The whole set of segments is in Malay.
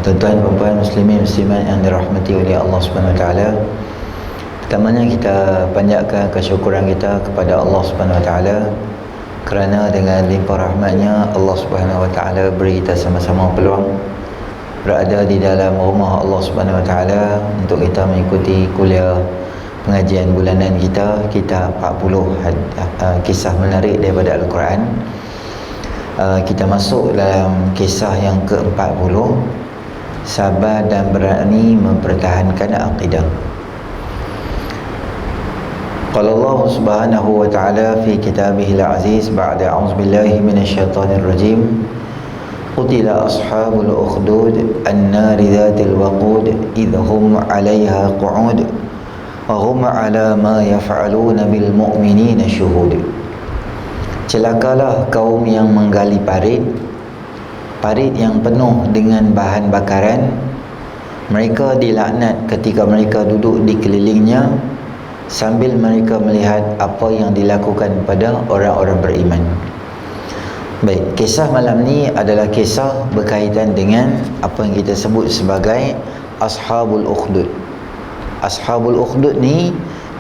Tuan-tuan, puan-puan, muslimin, muslimat yang dirahmati oleh Allah Subhanahu Wa Taala. Pertamanya kita panjatkan kesyukuran kita kepada Allah Subhanahu Wa Taala kerana dengan limpah rahmatnya Allah Subhanahu Wa Taala beri kita sama-sama peluang berada di dalam rumah Allah Subhanahu Wa Taala untuk kita mengikuti kuliah pengajian bulanan kita, kitab 40 kisah menarik daripada Al-Quran. Kita masuk dalam kisah yang ke-40, sabar dan berani mempertahankan akidah. Qala Allah Subhanahu wa ta'ala fi kitabihil aziz ba'da a'udzu billahi minasyaitonir rajim. Qutila ashabul ukhdud an-nari dzatil waqud idhum 'alaiha qu'ud wa hum 'ala ma yaf'aluna bil mu'minina syuhud. Celakalah kaum yang menggali parit yang penuh dengan bahan bakaran. Mereka dilaknat ketika mereka duduk di kelilingnya sambil mereka melihat apa yang dilakukan pada orang-orang beriman. Baik, kisah malam ni adalah kisah berkaitan dengan apa yang kita sebut sebagai Ashabul Ukhdud. Ashabul Ukhdud ni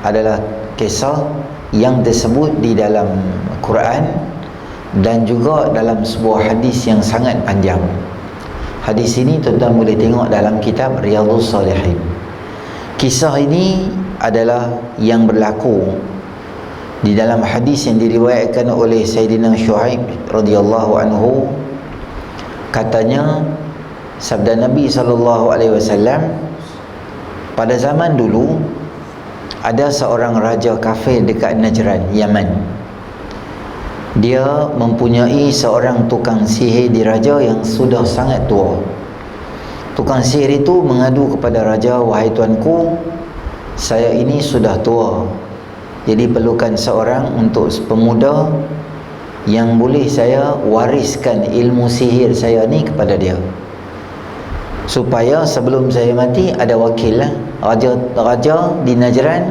adalah kisah yang disebut di dalam Quran dan juga dalam sebuah hadis yang sangat panjang. Hadis ini tuan-tuan boleh tengok dalam kitab Riyadhus Salihin. Kisah ini adalah yang berlaku di dalam hadis yang diriwayatkan oleh Sayyidina Shu'aib radhiyallahu anhu. Katanya, sabda Nabi SAW, pada zaman dulu ada seorang raja kafir dekat Najran, Yaman. Dia mempunyai seorang tukang sihir diraja yang sudah sangat tua. Tukang sihir itu mengadu kepada raja, wahai tuanku, saya ini sudah tua, jadi perlukan seorang untuk pemuda yang boleh saya wariskan ilmu sihir saya ni kepada dia, supaya sebelum saya mati ada wakil lah. Raja di Najran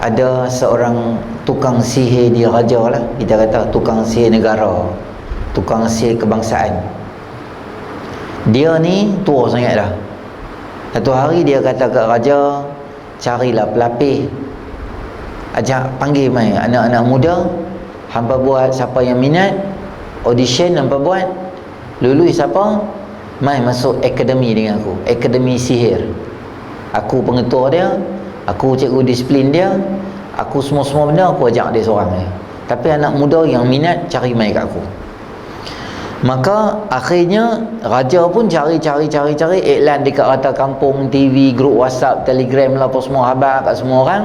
ada seorang tukang sihir di raja lah, kita kata tukang sihir negara, tukang sihir kebangsaan. Dia ni tua sangat dah. Satu hari dia kata ke raja, carilah pelapis, ajak panggil mai anak-anak muda, hampa buat siapa yang minat, audition hampa buat, lulus siapa, mai masuk akademi dengan aku, akademi sihir. Aku pengetua dia, aku cikgu disiplin dia, aku semua benda aku ajak dia seorang je. Tapi anak muda yang minat cari mai kat aku. Maka akhirnya raja pun cari iklan dekat rata kampung, TV, grup WhatsApp, Telegram lah, apa semua khabar kat semua orang.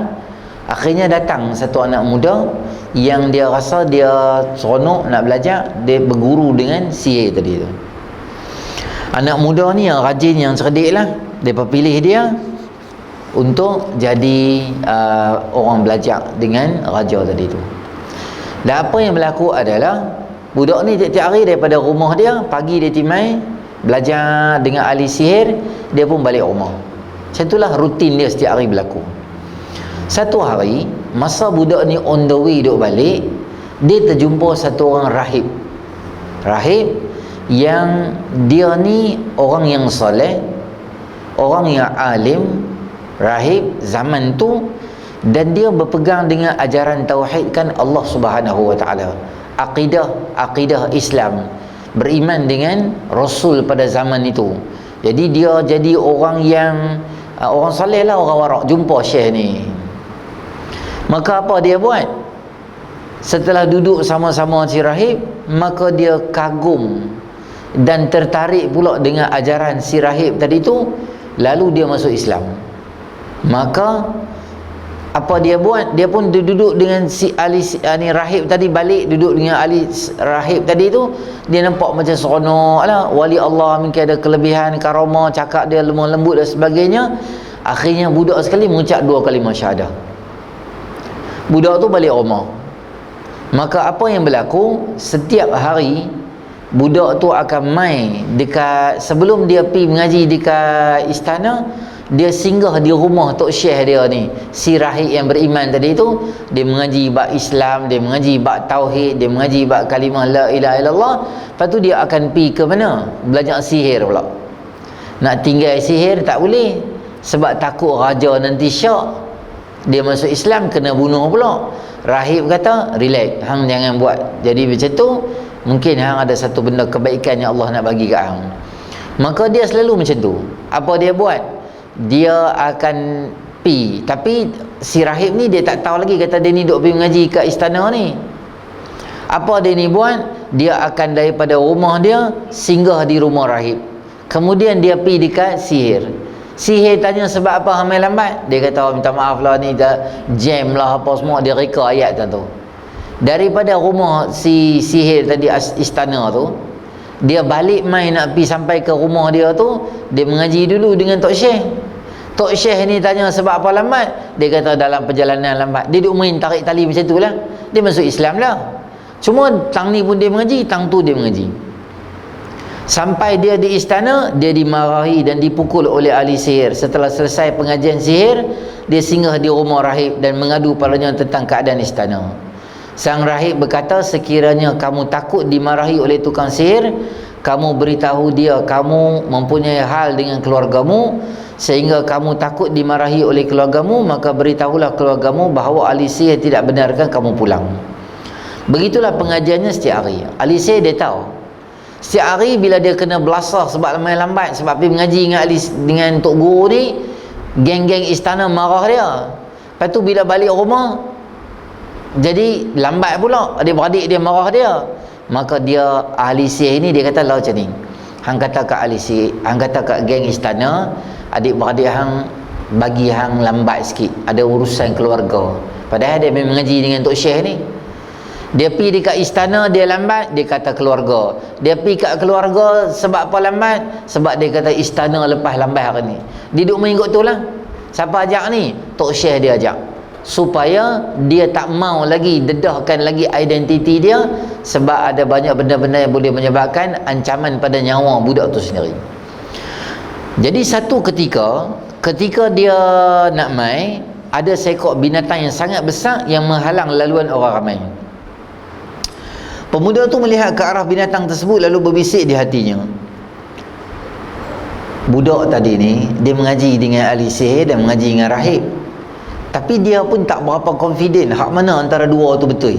Akhirnya datang satu anak muda yang dia rasa dia seronok nak belajar, dia berguru dengan sihir tadi tu. Anak muda ni yang rajin, yang cerdik lah, dia pilih dia untuk jadi orang belajar dengan raja tadi tu. Dan apa yang berlaku adalah budak ni tiap-tiap hari daripada rumah dia, pagi dia timai belajar dengan ahli sihir, dia pun balik rumah. Macam itulah rutin dia setiap hari berlaku. Satu hari masa budak ni on the way duk balik, dia terjumpa satu orang rahib yang dia ni orang yang soleh, orang yang alim, rahib zaman tu, dan dia berpegang dengan ajaran tauhidkan Allah Subhanahu wa taala, akidah Islam, beriman dengan Rasul pada zaman itu. Jadi dia jadi orang yang orang soleh lah, orang warak. Jumpa syekh ni, maka apa dia buat? Setelah duduk sama-sama si rahib, maka dia kagum dan tertarik pula dengan ajaran si rahib tadi tu. Lalu dia masuk Islam. Maka apa dia buat? Dia pun duduk dengan si ahli ni rahib tadi, balik duduk dengan ahli rahib tadi tu. Dia nampak macam seronok lah, wali Allah, mungkin ada kelebihan karamah, cakap dia lemah lembut dan sebagainya. Akhirnya budak sekali mengucap 2 kalimah syahadah. Budak tu balik rumah. Maka apa yang berlaku? Setiap hari budak tu akan mai dekat, sebelum dia pergi mengaji dekat istana, dia singgah di rumah tok syekh dia ni, si rahib yang beriman tadi tu. Dia mengaji bab Islam, dia mengaji bab tauhid, dia mengaji bab kalimah la ilaha illallah. Lepas tu dia akan pergi ke mana? Belajar sihir pula. Nak tinggal sihir tak boleh, sebab takut raja nanti syak, dia masuk Islam kena bunuh pula. Rahib kata, relax, hang jangan buat. Jadi macam tu, mungkin hang ada satu benda kebaikan yang Allah nak bagi kat hang. Maka dia selalu macam tu. Apa dia buat? Dia akan pi, tapi si rahib ni dia tak tahu lagi, kata dia ni duk pergi mengaji kat istana ni. Apa dia ni buat? Dia akan daripada rumah dia singgah di rumah rahib, kemudian dia pi dekat sihir. Sihir tanya, sebab apa hang main lambat? Dia kata, minta maaf lah ni jam lah apa semua. Dia reka ayat tu. Daripada rumah si sihir tadi, istana tu, dia balik main nak pergi sampai ke rumah dia tu, dia mengaji dulu dengan Tok Syekh. Tok Syekh ni tanya, sebab apa lambat? Dia kata, dalam perjalanan lambat. Dia duk main tarik tali macam tu lah. Dia masuk Islam lah. Cuma tang ni pun dia mengaji, tang tu dia mengaji. Sampai dia di istana, dia dimarahi dan dipukul oleh ahli sihir. Setelah selesai pengajian sihir, dia singgah di rumah rahib dan mengadu padanya tentang keadaan istana. Sang rahib berkata, sekiranya kamu takut dimarahi oleh tukang sihir, kamu beritahu dia kamu mempunyai hal dengan keluargamu, sehingga kamu takut dimarahi oleh keluargamu, maka beritahulah keluargamu bahawa ahli sihir tidak benarkan kamu pulang. Begitulah pengajiannya setiap hari. Ahli sihir dia tahu, setiap hari bila dia kena belasah sebab lambat, sebab pergi mengaji dengan Tok Guru ni, geng-geng istana marah dia. Lepas tu bila balik rumah, jadi lambat pula, adik-beradik dia marah dia. Maka dia, ahli sihir ni, dia kata lah macam ni, hang kata kat ahli sihir, hang kata kat geng istana, adik-beradik hang bagi hang lambat sikit, ada urusan keluarga. Padahal dia memang mengaji dengan Tok Syekh ni. Dia pergi dekat istana, dia lambat, dia kata keluarga. Dia pergi kat keluarga, sebab apa lambat? Sebab dia kata istana lepas lambat hari ni. Dia duduk mengikut tu lah. Siapa ajak ni? Tok Syekh dia ajak, supaya dia tak mau lagi dedahkan lagi identiti dia, sebab ada banyak benda-benda yang boleh menyebabkan ancaman pada nyawa budak tu sendiri. Jadi satu ketika dia nak mai, ada seekor binatang yang sangat besar yang menghalang laluan orang ramai. Pemuda tu melihat ke arah binatang tersebut, lalu berbisik di hatinya, budak tadi ni dia mengaji dengan ahli sihir dan mengaji dengan rahib, tapi dia pun tak berapa confident hak mana antara dua tu betul.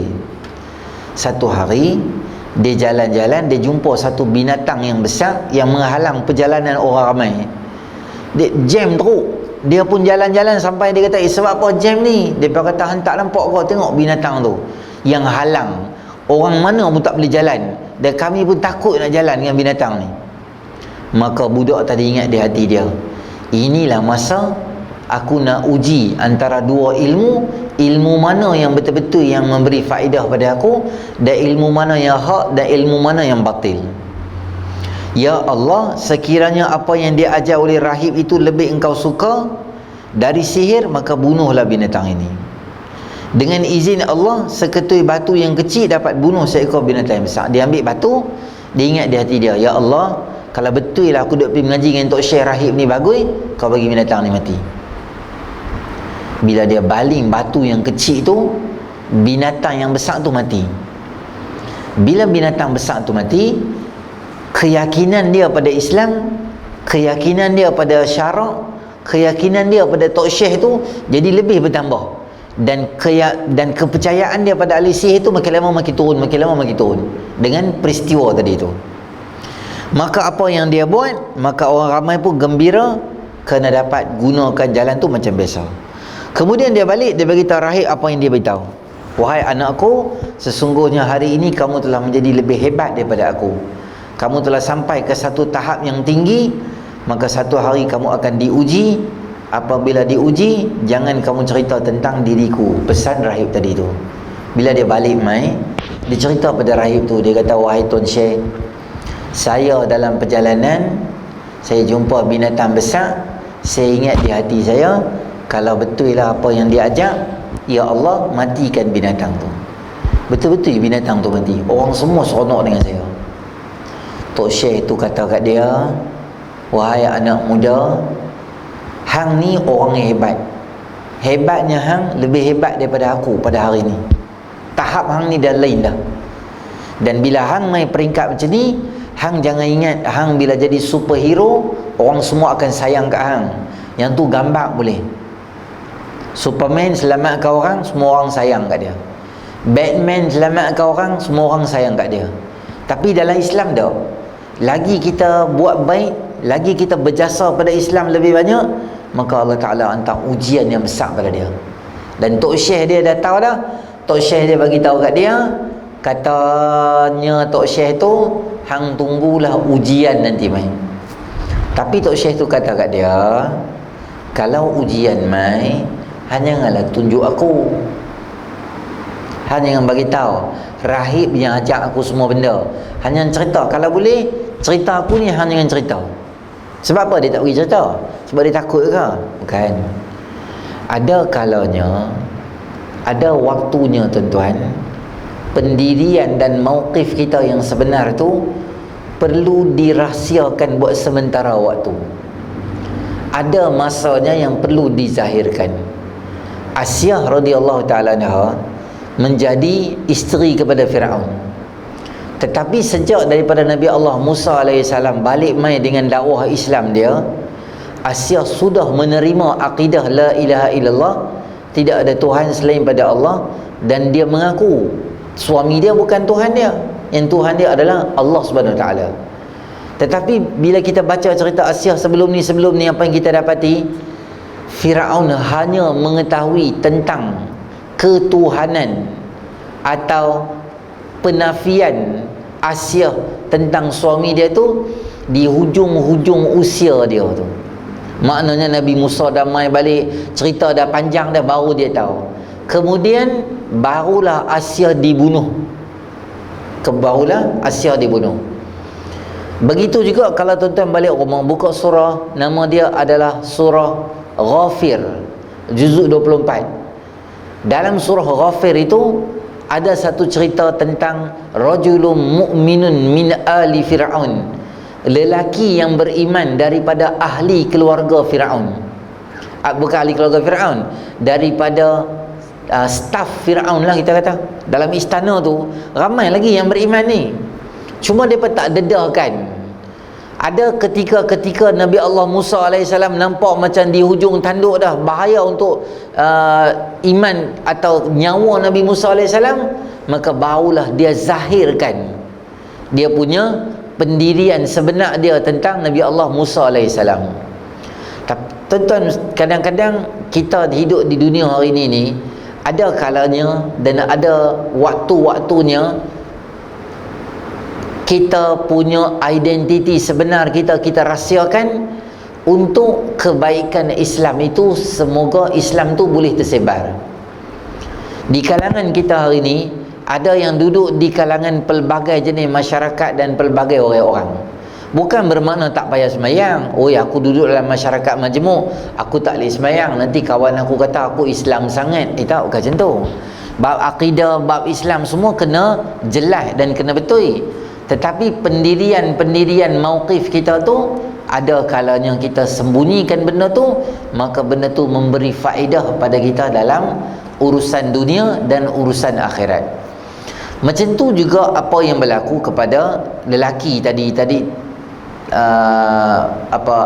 Satu hari dia jalan-jalan, dia jumpa satu binatang yang besar yang menghalang perjalanan orang ramai. Dia jam teruk. Dia pun jalan-jalan sampai dia kata, sebab apa jam ni? Dia kata, hang tak nampak kau, tengok binatang tu yang halang, orang mana pun tak boleh jalan, dan kami pun takut nak jalan dengan binatang ni. Maka budak tadi ingat di hati dia, inilah masa aku nak uji antara dua ilmu mana yang betul-betul yang memberi faedah pada aku, dan ilmu mana yang hak, dan ilmu mana yang batil. Ya Allah, sekiranya apa yang dia ajar oleh rahib itu lebih engkau suka dari sihir, maka bunuhlah binatang ini. Dengan izin Allah, seketui batu yang kecil dapat bunuh seekor binatang yang besar. Dia ambil batu, dia ingat di hati dia, ya Allah, kalau betul lah aku duk pergi mengaji dengan Tok Syekh rahib ni bagus, kau bagi binatang ni mati. Bila dia baling batu yang kecil tu, binatang yang besar tu mati. Bila binatang besar tu mati, keyakinan dia pada Islam, keyakinan dia pada syarak, keyakinan dia pada Tok Syekh tu jadi lebih bertambah, dan kepercayaan dia pada ahli sihir tu makin lama makin turun, makin lama makin turun dengan peristiwa tadi tu. Maka apa yang dia buat, maka orang ramai pun gembira kerana dapat gunakan jalan tu macam biasa. Kemudian dia balik, dia beritahu rahib apa yang dia beritahu. Wahai anakku, sesungguhnya hari ini kamu telah menjadi lebih hebat daripada aku. Kamu telah sampai ke satu tahap yang tinggi, maka satu hari kamu akan diuji. Apabila diuji, jangan kamu cerita tentang diriku. Pesan rahib tadi tu. Bila dia balik mai, dia cerita pada rahib tu. Dia kata, wahai Tuan Syekh, saya dalam perjalanan, saya jumpa binatang besar. Saya ingat di hati saya, kalau betul lah apa yang dia ajak, ya Allah, matikan binatang tu. Betul-betul binatang tu mati. Orang semua seronok dengan saya. Tok Syekh tu kata kat dia, wahai anak muda, hang ni orang yang hebat. Hebatnya hang lebih hebat daripada aku pada hari ni. Tahap hang ni dah lain dah. Dan bila hang main peringkat macam ni, Hang jangan ingat hang bila jadi superhero orang semua akan sayang kat hang. Yang tu gambar boleh. Superman selamatkan orang, semua orang sayang kat dia. Batman selamatkan orang, semua orang sayang kat dia. Tapi dalam Islam tak. Lagi kita buat baik, lagi kita berjasa pada Islam lebih banyak, maka Allah Ta'ala hantar ujian yang besar pada dia. Dan Tok Syekh dia dah tahu dah. Tok Syekh dia bagi tahu kat dia, katanya Tok Syekh tu, hang tunggulah ujian nanti mai. Tapi Tok Syekh tu kata kat dia, kalau ujian mai, hanya janganlah tunjuk aku. Hanya jangan bagi tahu. Rahib yang ajak aku semua benda. Hanya cerita. Kalau boleh, cerita aku ni hanya jangan cerita. Sebab apa dia tak pergi cerita? Sebab dia takut ke? Bukan. Ada kalanya, ada waktunya tuan-tuan, pendirian dan mauqif kita yang sebenar tu perlu dirahsiakan buat sementara waktu. Ada masanya yang perlu dizahirkan. Asyah radhiyallahu ta'ala anha menjadi isteri kepada Firaun. Tetapi sejak daripada Nabi Allah Musa AS balik mai dengan dakwah Islam dia, Asyah sudah menerima akidah la ilaha illallah, tidak ada Tuhan selain pada Allah, dan dia mengaku suami dia bukan Tuhan dia, yang Tuhan dia adalah Allah Subhanahu Wa Taala. Tetapi bila kita baca cerita Asyah sebelum ni apa yang kita dapati, Firaun hanya mengetahui tentang ketuhanan atau penafian Asyah tentang suami dia tu di hujung-hujung usia dia tu. Maknanya Nabi Musa dah mai balik, cerita dah panjang dah, baru dia tahu. Kemudian barulah Asyah dibunuh. Barulah Asyah dibunuh. Begitu juga kalau tuan-tuan balik rumah buka surah, nama dia adalah surah Ghafir, juzuk 24. Dalam surah Ghafir itu ada satu cerita tentang rajulun mu'minun min ali Fir'aun, lelaki yang beriman daripada ahli keluarga Fir'aun. Bukan ahli keluarga Fir'aun, daripada staf Fir'aun lah kita kata. Dalam istana tu ramai lagi yang beriman ni, cuma mereka tak dedahkan. Ada ketika Nabi Allah Musa AS nampak macam di hujung tanduk dah, bahaya untuk iman atau nyawa Nabi Musa AS, maka barulah dia zahirkan dia punya pendirian sebenar dia tentang Nabi Allah Musa AS. Tuan-tuan, kadang-kadang kita hidup di dunia hari ini ni, ada kalanya dan ada waktu-waktunya kita punya identiti sebenar kita rahsiakan untuk kebaikan Islam itu. Semoga Islam tu boleh tersebar. Di kalangan kita hari ini ada yang duduk di kalangan pelbagai jenis masyarakat dan pelbagai orang-orang. Bukan bermakna tak payah semayang. Oh ya, aku duduk dalam masyarakat majmuk, aku tak boleh semayang, nanti kawan aku kata aku Islam sangat. Tak, bukan macam tu. Bab akidah, bab Islam semua kena jelas dan kena betul. Tetapi pendirian mauqif kita tu, ada kalanya kita sembunyikan benda tu, maka benda tu memberi faedah pada kita dalam urusan dunia dan urusan akhirat. Macam tu juga apa yang berlaku kepada lelaki tadi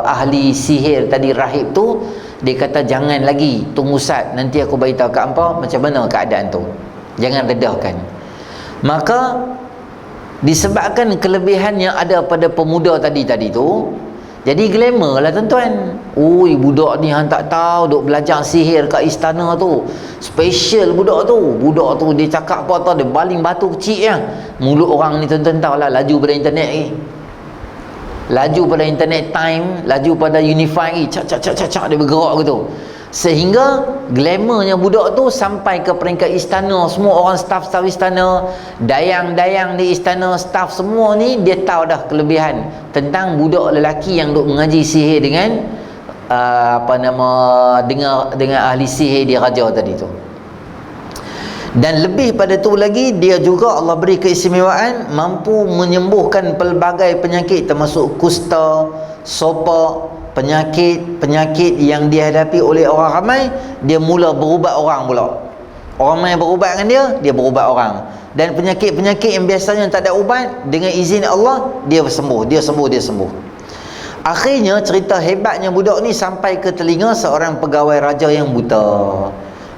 ahli sihir tadi, rahib tu. Dia kata jangan lagi, tunggu Ustaz, nanti aku beritahu kat hangpa macam mana keadaan tu, jangan redahkan. Maka disebabkan kelebihan yang ada pada pemuda tadi tu, jadi glamour lah tuan-tuan. Ui, budak ni hang tak tahu duk belajar sihir kat istana tu, special budak tu dia cakap apa tau, dia baling batu kecil ya. Mulut orang ni tuan-tuan tahu lah, laju pada internet ni, laju pada internet time, laju pada unify ni, cak dia bergerak gitu. Sehingga glamournya budak tu sampai ke peringkat istana. Semua orang staf-staf istana, dayang-dayang di istana, staf semua ni dia tahu dah kelebihan tentang budak lelaki yang duk mengaji sihir dengan dengan ahli sihir di raja tadi tu. Dan lebih pada tu lagi, dia juga Allah beri keistimewaan mampu menyembuhkan pelbagai penyakit termasuk kusta, sopak, penyakit yang dihadapi oleh orang ramai. Dia mula berubat orang pula. Orang ramai berubat dengan dia berubat orang. Dan penyakit-penyakit yang biasanya tak ada ubat, dengan izin Allah dia sembuh. Akhirnya cerita hebatnya budak ni sampai ke telinga seorang pegawai raja yang buta.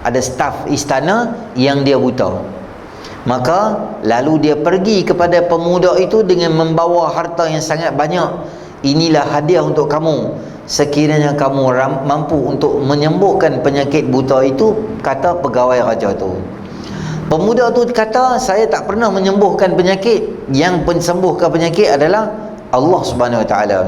Ada staf istana yang dia buta. Maka lalu dia pergi kepada pemuda itu dengan membawa harta yang sangat banyak. Inilah hadiah untuk kamu, sekiranya kamu mampu untuk menyembuhkan penyakit buta itu, kata pegawai raja tu. Pemuda tu kata, saya tak pernah menyembuhkan penyakit. Yang pensembuhkan penyakit adalah Allah Subhanahu Wa Taala.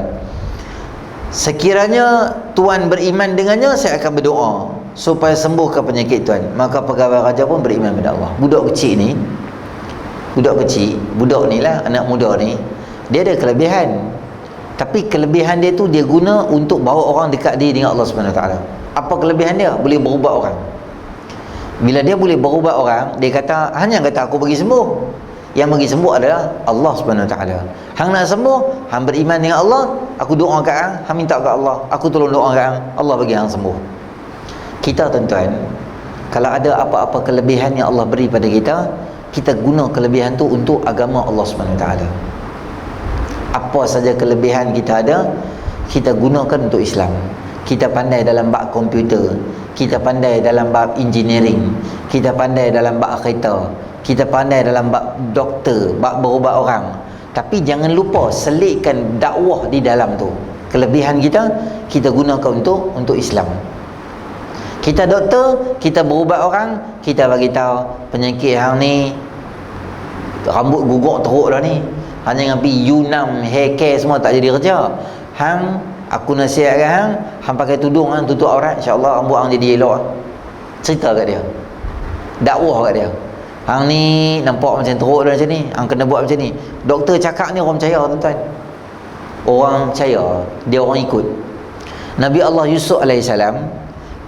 Sekiranya tuan beriman dengannya, saya akan berdoa supaya sembuhkan penyakit tuan. Maka pegawai raja pun beriman kepada Allah. Budak ni lah, anak muda ni, dia ada kelebihan. Tapi kelebihan dia tu dia guna untuk bawa orang dekat dia dengan Allah Subhanahu Wa Taala. Apa kelebihan dia? Boleh berubat orang. Bila dia boleh berubat orang, dia kata, hanya kata aku bagi sembuh. Yang bagi sembuh adalah Allah Subhanahu Wa Taala. Hang nak sembuh, hang beriman dengan Allah, aku doa kat hang minta kat Allah, aku tolong doa kat hang, Allah bagi hang sembuh. Kita tuan-tuan, kalau ada apa-apa kelebihan yang Allah beri pada kita, kita guna kelebihan tu untuk agama Allah Subhanahu Wa Taala. Apa saja kelebihan kita ada, kita gunakan untuk Islam. Kita pandai dalam bab komputer, kita pandai dalam bab engineering, kita pandai dalam bab kereta, kita pandai dalam bab doktor, bab berubat orang. Tapi jangan lupa selitkan dakwah di dalam tu. Kelebihan kita gunakan untuk Islam. Kita doktor, kita berubat orang, kita bagi tahu penyakit hang ni, rambut guguk teruk dah ni, hanya ngapi yunam, hair care semua tak jadi kerja. Hang, aku nasihatkan hang pakai tudung, hang tutup aurat, insya-Allah rambut hang jadi elok. Cerita kat dia, dakwah kat dia. Hang ni nampak macam teruk dah macam ni, hang kena buat macam ni. Doktor cakap ni orang percaya tuan-tuan. Orang percaya, dia orang ikut. Nabi Allah Yusuf alaihissalam,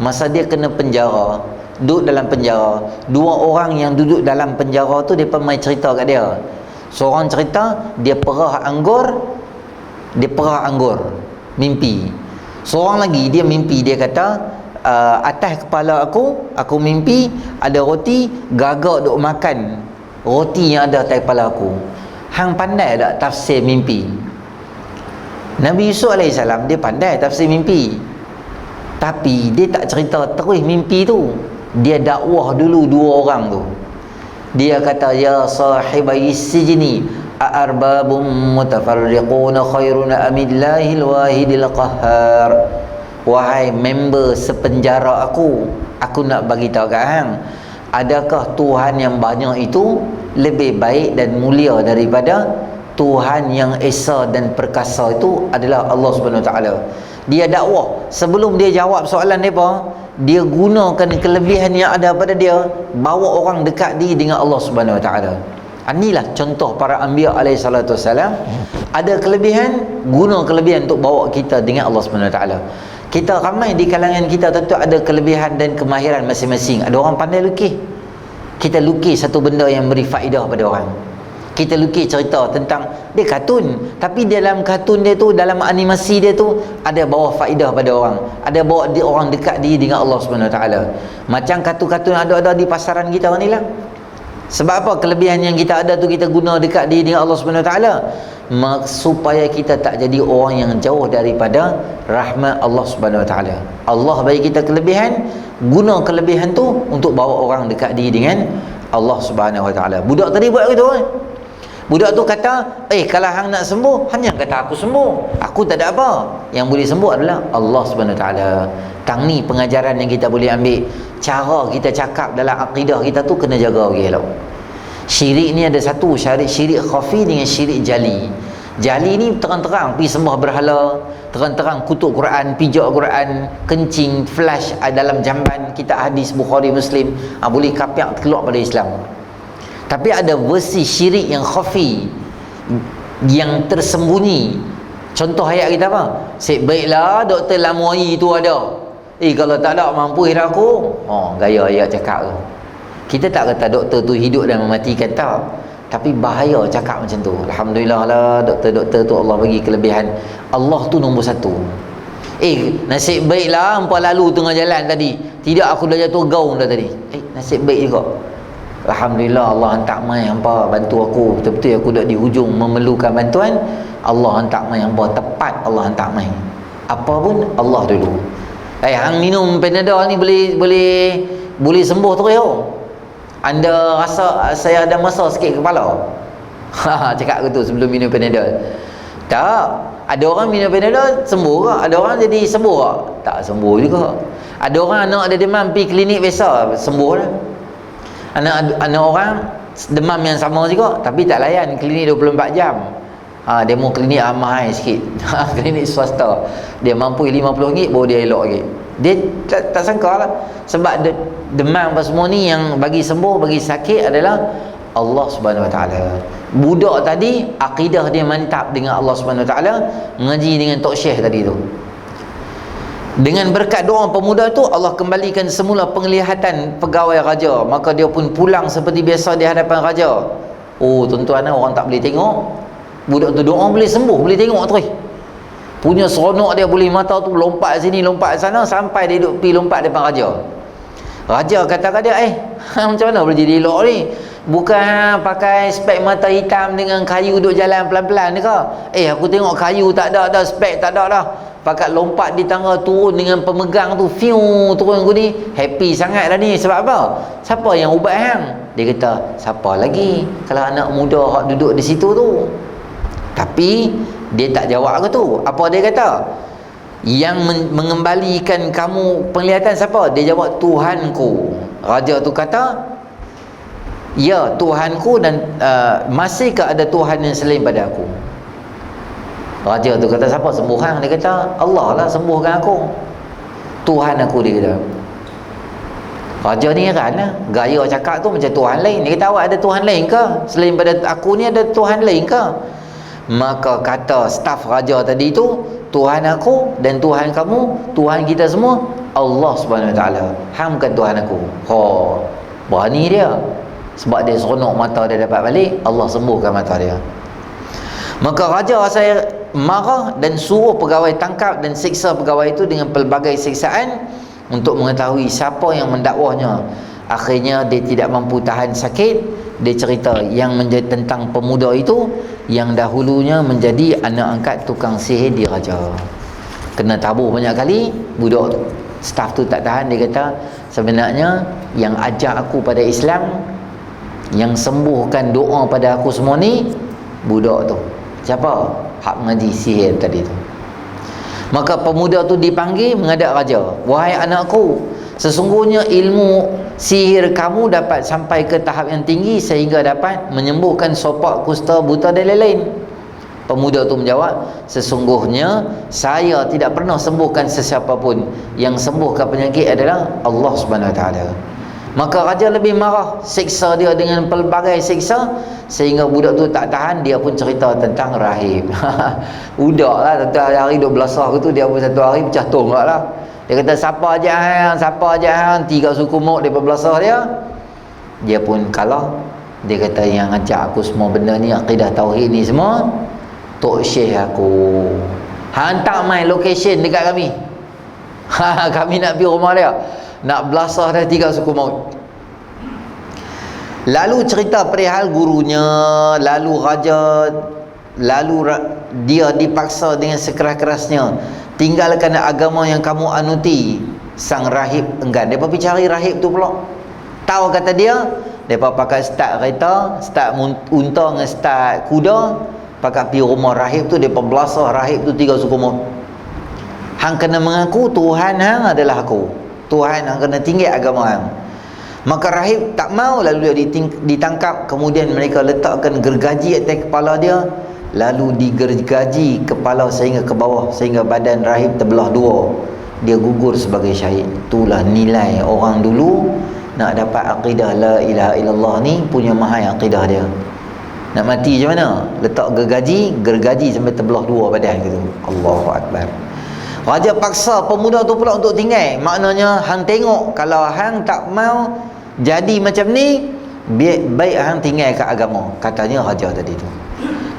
masa dia kena penjara, duduk dalam penjara, dua orang yang duduk dalam penjara tu, dia mai cerita kat dia. Seorang cerita dia perah anggur, mimpi. Seorang lagi dia mimpi, dia kata, atas kepala aku mimpi ada roti, gagak duk makan roti yang ada atas kepala aku. Hang pandai tak tafsir mimpi? Nabi Yusuf alaihissalam dia pandai tafsir mimpi, tapi dia tak cerita terus mimpi tu. Dia dakwah dulu dua orang tu. Dia kata, ya sahibai sijni a'arbabum mutafarriquna khairun amillahil wahidil qahhar. Wahai member sepenjara aku nak bagi tahu kat hang, adakah Tuhan yang banyak itu lebih baik dan mulia daripada Tuhan yang esa dan perkasa itu adalah Allah Subhanahu Wa Taala. Dia dakwah, sebelum dia jawab soalan mereka, dia gunakan kelebihan yang ada pada dia, bawa orang dekat dia dengan Allah Subhanahu Wa Taala. Inilah contoh para anbiya alaihi salatu wasalam. Ada kelebihan, guna kelebihan untuk bawa kita dengan Allah Subhanahu Wa Taala. Kita ramai di kalangan kita tentu ada kelebihan dan kemahiran masing-masing. Ada orang pandai lukis, kita lukis satu benda yang beri faedah pada orang. Kita lukis cerita tentang dia kartun, tapi dalam kartun dia tu, dalam animasi dia tu ada bawa faedah pada orang, ada bawa orang dekat dia dengan Allah Subhanahu Wa Taala. Macam kartun-kartun ada di pasaran kita ni lah. Sebab apa? Kelebihan yang kita ada tu kita guna dekat dia dengan Allah Subhanahu Wa Taala, supaya kita tak jadi orang yang jauh daripada rahmat Allah Subhanahu Wa Taala. Allah bagi kita kelebihan, guna kelebihan tu untuk bawa orang dekat dia dengan Allah Subhanahu Wa Taala. Budak tadi buat gitu kan. Budak tu kata, kalau hang nak sembuh, hang jangan kata aku sembuh, aku tak ada apa. Yang boleh sembuh adalah Allah Subhanahu Wa Taala. Tang ni pengajaran yang kita boleh ambil. Cara kita cakap dalam akidah kita tu kena jaga elok. Syirik ni ada satu, syirik khafi dengan syirik jali. Jali ni terang-terang pergi sembah berhala, terang-terang kutuk Quran, pijak Quran, kencing, flash dalam jamban kita, hadis Bukhari Muslim, boleh kapiak keluar pada Islam. Tapi ada versi syirik yang khafi, yang tersembunyi. Contoh ayat kita apa? Baiklah Dr. Lamuai tu ada. Kalau tak ada mampu hidup aku. Gaya ayat cakap tu. Kita tak kata doktor tu hidup dan mematikan, tak. Tapi bahaya cakap macam tu. Alhamdulillah lah doktor-doktor tu Allah bagi kelebihan. Allah tu nombor satu. Nasib baiklah hampa lalu tengah jalan tadi, tidak aku dah jatuh gaung dah tadi. Nasib baik juga. Alhamdulillah Allah hantar mai hampa bantu aku. Betul-betul aku duduk di hujung memerlukan bantuan, Allah hantar mai hampa, tepat Allah hantar mai. Apa pun Allah dulu. Hang minum Panadol ni boleh sembuh terus yo. Anda rasa saya ada masalah sikit kepala. Cakap aku tu sebelum minum Panadol. Tak, ada orang minum Panadol sembuh ke? Ada orang jadi sembuh ke? Tak sembuh juga. Ada orang anak ada demam pergi klinik biasa sembuh dah. Anak orang demam yang sama juga tapi tak layan klinik 24 jam. Dia mau klinik mahal sikit. Klinik swasta dia mampu RM50 baru dia elok lagi. Dia tak sangka lah. Sebab demam apa semua ni yang bagi sembuh, bagi sakit adalah Allah Subhanahu Wa Taala. Budak tadi akidah dia mantap dengan Allah Subhanahu Wa Taala, ngaji dengan Tok Syekh tadi tu. Dengan berkat doa pemuda tu, Allah kembalikan semula penglihatan pegawai raja. Maka dia pun pulang seperti biasa di hadapan raja. Oh tuan-tuan, orang tak boleh tengok. Budak tu doa boleh sembuh, boleh tengok terus. Punya seronok dia, boleh mata tu lompat sini, lompat sana, sampai dia duduk pergi lompat depan raja. Raja kata kat dia, macam mana boleh jadi elok ni? Bukan pakai spek mata hitam dengan kayu duduk jalan pelan-pelan ni ke? Aku tengok kayu tak ada dah, spek tak ada dah. Pakat lompat di tangga, turun dengan pemegang tu, fiu, turun aku ni. Happy sangat dah ni. Sebab apa? Siapa yang ubat hang? Dia kata, siapa lagi kalau anak muda hak duduk di situ tu? Tapi dia tak jawab ke tu. Apa dia kata? Yang mengembalikan kamu penglihatan siapa? Dia jawab, Tuhanku. Raja tu kata, ya Tuhanku, dan masihkah ada Tuhan yang selain pada aku? Raja tu kata, siapa sembuh hang? Dia kata, Allah lah sembuhkan aku, Tuhan aku, dia kata. Raja ni heran lah, gaya cakap tu macam Tuhan lain. Dia kata, awak ada Tuhan lain ke? Selain pada aku ni ada Tuhan lain ke? Maka kata staf raja tadi tu, Tuhan aku dan Tuhan kamu, Tuhan kita semua Allah Subhanahu Wa Taala. Hang bukan Tuhan aku. Berani dia. Sebab dia seronok mata dia dapat balik, Allah sembuhkan mata dia. Maka raja rasa marah dan suruh pegawai tangkap dan siksa pegawai itu dengan pelbagai siksaan untuk mengetahui siapa yang mendakwahnya. Akhirnya dia tidak mampu tahan sakit. Dia cerita yang menjadi tentang pemuda itu yang dahulunya menjadi anak angkat tukang sihir di raja. Kena tabur banyak kali. Budak tu, staf tu tak tahan. Dia kata, sebenarnya yang ajak aku pada Islam, yang sembuhkan doa pada aku semua ni, budak tu. Siapa? Hak mengaji sihir tadi tu. Maka pemuda tu dipanggil menghadap raja. Wahai anakku, sesungguhnya ilmu sihir kamu dapat sampai ke tahap yang tinggi sehingga dapat menyembuhkan sopak, kusta, buta dan lain-lain. Pemuda tu menjawab, sesungguhnya saya tidak pernah sembuhkan sesiapa pun. Yang sembuhkan penyakit adalah Allah Subhanahu Wa Taala. Maka raja lebih marah, siksa dia dengan pelbagai siksa, sehingga budak tu tak tahan. Dia pun cerita tentang rahib. Budak lah, satu hari 12 hari tu, dia pun satu hari pecah tonggak lah. Dia kata, siapa aja hang, 3 suku maut daripada belasah dia. Dia pun kalah. Dia kata, yang ajak aku semua benda ni, akidah tauhid ni semua, Tok Syekh aku. Hantar main location dekat kami. Kami nak pergi rumah dia, nak belasah dah 3 suku maut. Lalu cerita perihal gurunya, lalu raja, dia dipaksa dengan sekeras-kerasnya, tinggalkan agama yang kamu anuti. Sang rahib enggan. Mereka pergi cari rahib tu pula. Tahu kata dia, mereka pakai start kereta, start unta dengan start kuda, pakai pergi rumah rahib tu. Mereka belasah rahib tu 3 suku maut. Hang kena mengaku Tuhan hang adalah aku, Tuhan hang kena tinggal agama hang. Maka rahib tak mau, lalu dia ditangkap. Kemudian mereka letakkan gergaji atas kepala dia, lalu digergaji kepala sehingga ke bawah, sehingga badan rahib terbelah dua. Dia gugur sebagai syahid. Itulah nilai orang dulu nak dapat akidah la ilaha illallah ni, punya mahal akidah dia. Nak mati macam mana? Letak gergaji sampai terbelah dua badan gitu. Allahu Akbar. Raja paksa pemuda tu pula untuk tinggal. Maknanya hang tengok, kalau hang tak mau jadi macam ni, baik hang tinggal kat agama, katanya raja tadi tu.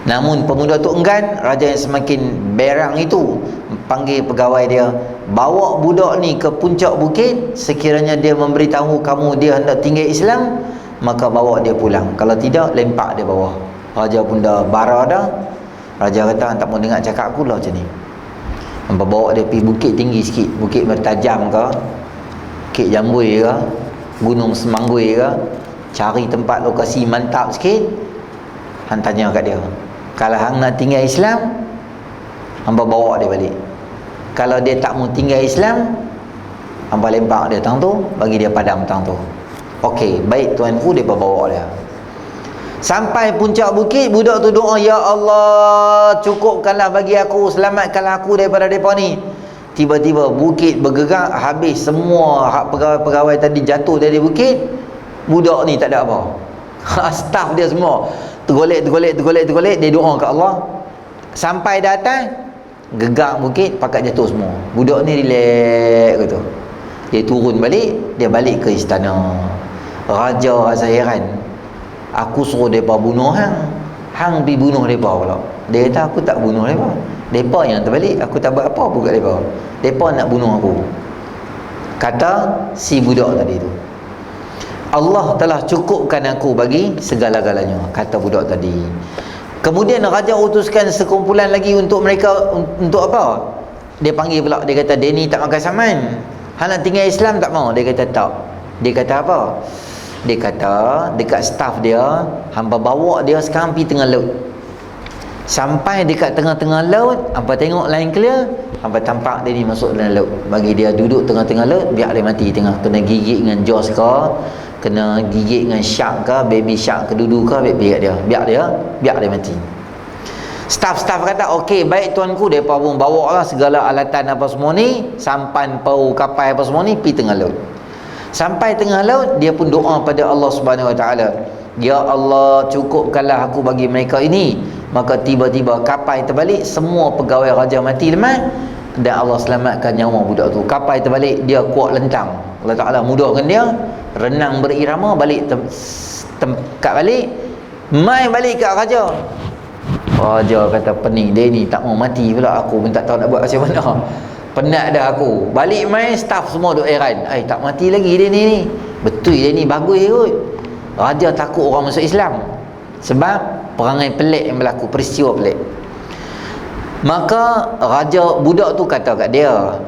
Namun pemuda tu enggan. Raja yang semakin berang itu panggil pegawai dia, bawa budak ni ke puncak bukit. Sekiranya dia memberitahu kamu dia hendak tinggal Islam, maka bawa dia pulang. Kalau tidak, lempak dia bawah. Raja pun dah bara dah. Raja kata, tak mau dengar cakap aku lah macam ni. Hampa bawa dia pergi bukit tinggi sikit, bukit bertajam ke, bukit Jambui ke, gunung Semanggui ke, cari tempat lokasi mantap sikit. Hang tanya kat dia, kalau hang nak tinggal Islam, hampa bawa dia balik. Kalau dia tak mau tinggal Islam, hampa lempak dia tang tu, bagi dia padam tang tu. Okey, baik tuanku, dia bawa dia. Sampai puncak bukit, budak tu doa, ya Allah, cukupkanlah bagi aku, selamatkanlah aku daripada depa ni. Tiba-tiba bukit bergerak, habis semua hak pegawai-pegawai tadi jatuh dari bukit. Budak ni tak ada apa. Staff dia semua tergolek, dia doa ke Allah. Sampai dah atas, gegak bukit, pakat jatuh semua. Budak ni relax gitu. Dia turun balik, dia balik ke istana. Raja rasa heran, aku suruh mereka bunuh hang pergi bunuh mereka pula. Dia kata, aku tak bunuh mereka, mereka yang terbalik. Aku tak buat apa pun kat mereka, mereka nak bunuh aku. Kata si budak tadi tu, Allah telah cukupkan aku bagi segala-galanya, kata budak tadi. Kemudian raja utuskan sekumpulan lagi untuk mereka. Untuk apa? Dia panggil pula, dia kata, dia ni tak makan saman, hang nak tinggal Islam tak mau? Dia kata tak. Dia kata apa? Dia kata dekat staff dia, hampa bawa dia sekarang pergi tengah laut. Sampai dekat tengah-tengah laut, hampa tengok line clear, hampa tampak dia ni masuk dalam laut. Bagi dia duduk tengah-tengah laut, biar dia mati tengah. Kena gigit dengan jaws ke, kena gigit dengan shark ke, baby shark ke, dudu ke, biar dia mati. Staff kata, okey, baik tuanku. Mereka pun bawa lah segala alatan apa semua ni, sampan, pau, kapal apa semua ni, pergi tengah laut. Sampai tengah laut, dia pun doa pada Allah Subhanahu Wa Taala, ya Allah, cukupkanlah aku bagi mereka ini. Maka tiba-tiba kapal terbalik, semua pegawai raja mati lemat, dan Allah selamatkan nyawa budak tu. Kapal terbalik, dia kuat lentang. Allah Taala mudahkan dia renang berirama, balik kat balik, mai balik kat raja. Raja kata, pening dia ni, tak mau mati pula, aku pun tak tahu nak buat macam mana. Penat dah aku. Balik main, staff semua duk heran, tak mati lagi dia ni. Betul dia ni, bagus kot. Raja takut orang masuk Islam sebab perangai pelik yang berlaku, peristiwa pelik. Maka raja, budak tu kata kat dia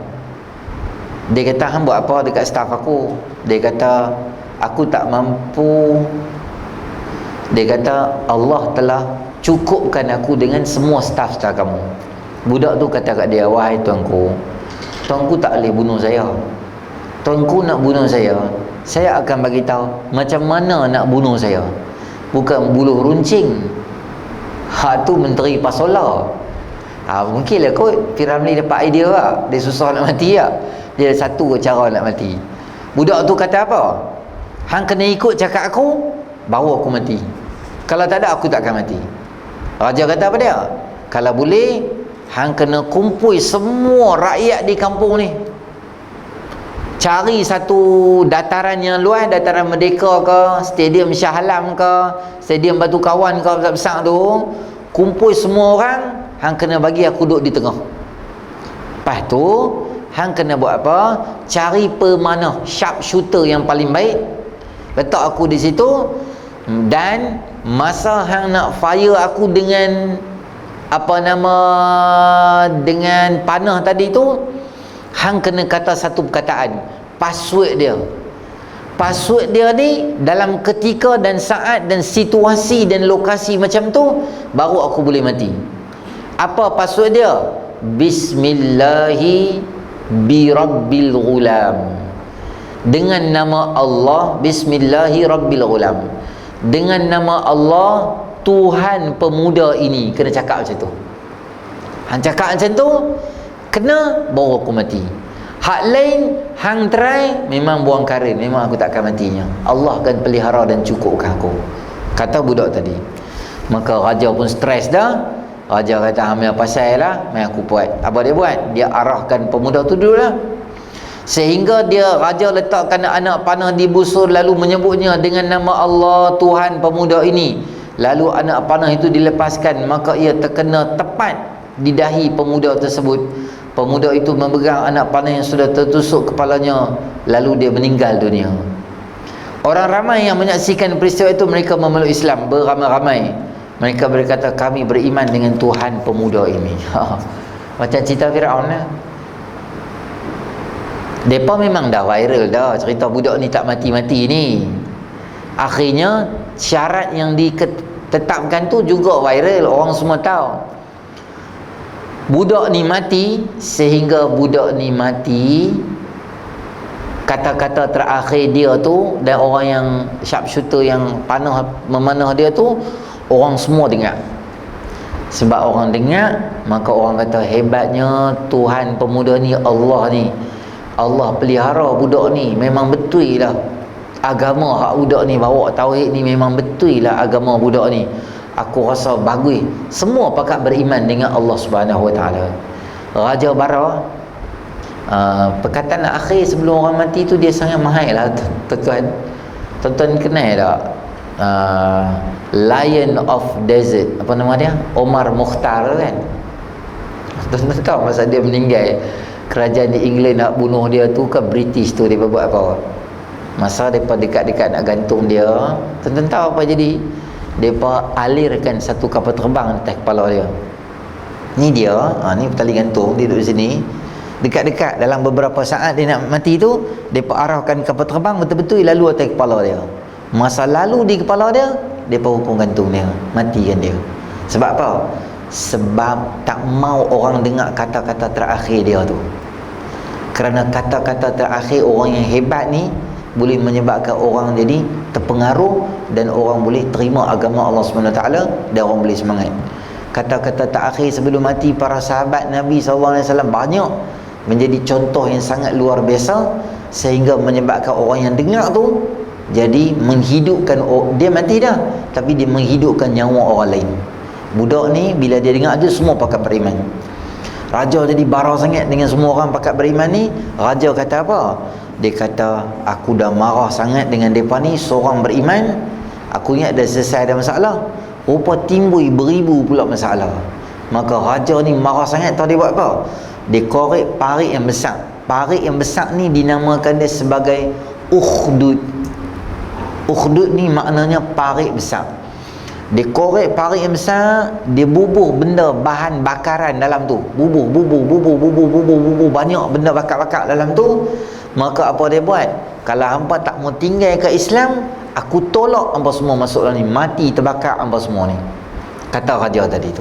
kata, hang buat apa dekat staff aku? Dia kata, aku tak mampu. Dia kata, Allah telah cukupkan aku dengan semua staff kamu. Budak tu kata kat dia, wahai tuanku, tuanku tak boleh bunuh saya. Tuanku nak bunuh saya akan bagi tahu macam mana nak bunuh saya. Bukan buluh runcing. Hak tu menteri pasola. Mungkinlah kot Piramli dapat idea lah. Dia susah nak mati lah. Dia ada satu cara nak mati. Budak tu kata apa? Hang kena ikut cakap aku, baru aku mati. Kalau tak ada, aku tak akan mati. Raja kata apa dia? Kalau boleh, hang kena kumpul semua rakyat di kampung ni. Cari satu dataran yang luas, dataran Merdeka ke, stadium Shah Alam ke, stadium Batu Kawan ke, besar-besar tu. Kumpul semua orang, hang kena bagi aku duduk di tengah. Lepas tu, hang kena buat apa? Cari pemanah, sharp shooter yang paling baik, letak aku di situ. Dan masa hang nak fire aku dengan dengan panah tadi tu, hang kena kata satu perkataan, password dia ni dalam ketika dan saat dan situasi dan lokasi macam tu, baru aku boleh mati. Apa password dia? Bismillahi birabbil ghulam. Dengan nama Allah, Bismillahi rabbil ghulam. Dengan nama Allah, Tuhan pemuda ini. Kena cakap macam tu. Hang cakap macam tu, kena, baru aku mati. Hak lain, hang try, memang buang karin, memang aku tak akan matinya. Allah akan pelihara dan cukupkan aku, kata budak tadi. Maka raja pun stres dah. Raja kata, hamil pasal lah, mai aku buat. Apa dia buat? Dia arahkan pemuda tu dulu lah. Sehingga raja letakkan anak panah di busur, lalu menyebutnya dengan nama Allah, Tuhan pemuda ini. Lalu anak panah itu dilepaskan, maka ia terkena tepat di dahi pemuda tersebut. Pemuda itu memegang anak panah yang sudah tertusuk kepalanya, lalu dia meninggal dunia. Orang ramai yang menyaksikan peristiwa itu, mereka memeluk Islam beramai-ramai. Mereka berkata, kami beriman dengan Tuhan pemuda ini. Macam cerita Firaun lah. Mereka memang dah viral dah cerita budak ni tak mati-mati ni. Akhirnya syarat yang ditetapkan tu juga viral, orang semua tahu. Budak ni mati, sehingga budak ni mati, kata-kata terakhir dia tu, dan orang yang sharpshooter yang memanah dia tu, orang semua dengar. Sebab orang dengar, maka orang kata, hebatnya Tuhan pemuda ni, Allah ni, Allah pelihara budak ni. Memang betul lah agama hak budak ni bawa tauhid ni, memang betul lah agama budak ni. Aku rasa bagus. Semua pakat beriman dengan Allah Subhanahu Wa Taala. Raja Bara, perkataan akhir sebelum orang mati tu dia sangat mahal lah tuan-tuan. Tuan-tuan kenal tak Lion of Desert, apa nama dia, Omar Mukhtar kan? Tuan-tuan tahu masa dia meninggal, kerajaan di England nak bunuh dia tu, ke British tu dia buat apa? Masa mereka dekat-dekat nak gantung dia, tuan-tuan tahu apa jadi? Mereka alirkan satu kapal terbang atas kepala dia. Ni dia, ni tali gantung, dia duduk di sini. Dekat-dekat dalam beberapa saat dia nak mati tu, mereka arahkan kapal terbang betul-betul lalu atas kepala dia. Masa lalu di kepala dia, mereka hukum gantung dia, matikan dia. Sebab apa? Sebab tak mau orang dengar kata-kata terakhir dia tu. Kerana kata-kata terakhir orang yang hebat ni boleh menyebabkan orang jadi terpengaruh, dan orang boleh terima agama Allah SWT, dan orang boleh semangat. Kata-kata terakhir sebelum mati para sahabat Nabi SAW banyak menjadi contoh yang sangat luar biasa, sehingga menyebabkan orang yang dengar tu jadi menghidupkan. Dia mati dah, tapi dia menghidupkan nyawa orang lain. Budak ni bila dia dengar tu, semua pakat beriman. Raja jadi bara sangat dengan semua orang pakat beriman ni. Raja kata apa? Dia kata, aku dah marah sangat dengan mereka ni, seorang beriman. Aku ingat dah selesai ada masalah, rupa timbul beribu pula masalah. Maka raja ni marah sangat. Tahu dia buat apa? Dia korek parit yang besar. Parit yang besar ni dinamakan dia sebagai ukhdud. Ukhdud ni maknanya parit besar. Dia korek parit yang besar, dia bubuh benda bahan bakaran dalam tu. Bubuh banyak benda bakar-bakar dalam tu. Maka apa dia buat? Kalau hampa tak mau tinggal ke Islam, aku tolak hampa semua masuk dalam ni, mati terbakar hampa semua ni, kata raja tadi tu.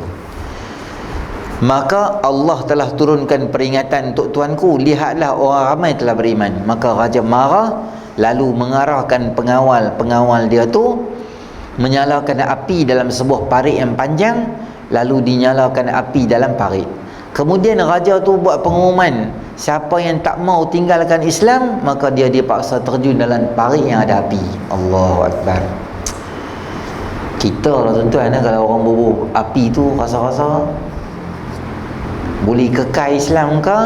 Maka Allah telah turunkan peringatan untuk tuanku, lihatlah orang ramai telah beriman. Maka raja marah, lalu mengarahkan pengawal dia tu menyalakan api dalam sebuah parit yang panjang, lalu dinyalakan api dalam parit. Kemudian raja tu buat pengumuman, siapa yang tak mau tinggalkan Islam, maka dia dipaksa terjun dalam parit yang ada api. Allahu Akbar. Kita lah tuan-tuan, kalau orang bubuh api tu, rasa-rasa boleh kekal Islam ke?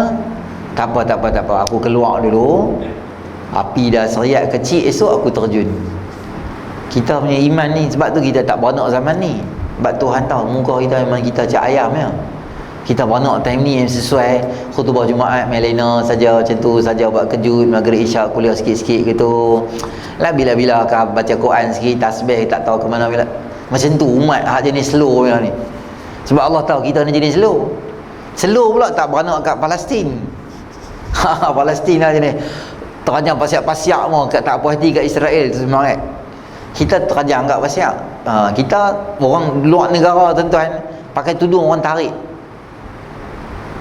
Tak apa, aku keluar dulu. Api dah seriat kecil, esok aku terjun. Kita punya iman ni, sebab tu kita tak beranak zaman ni. Sebab Tuhan tahu muka kita memang kita cak ayam ya. Kita beranak time ni yang sesuai khutbah Jumaat melena saja, macam tu saja, buat kejut, maghrib isyak kuliah sikit-sikit gitu. Lah bila-bila kau baca Quran sikit, tasbih tak tahu ke mana bila. Macam tu umat hak jenis slow ni. Sebab Allah tahu kita ni jenis slow. Slow pula tak beranak kat Palestin. Palestin lah jenis. Terajang pasiak-pasiak mau kat tak puas hati kat Israel tu semangat. Kita terajang kat pasiak. Kita orang luar negara tuan-tuan, pakai tudung orang tarik.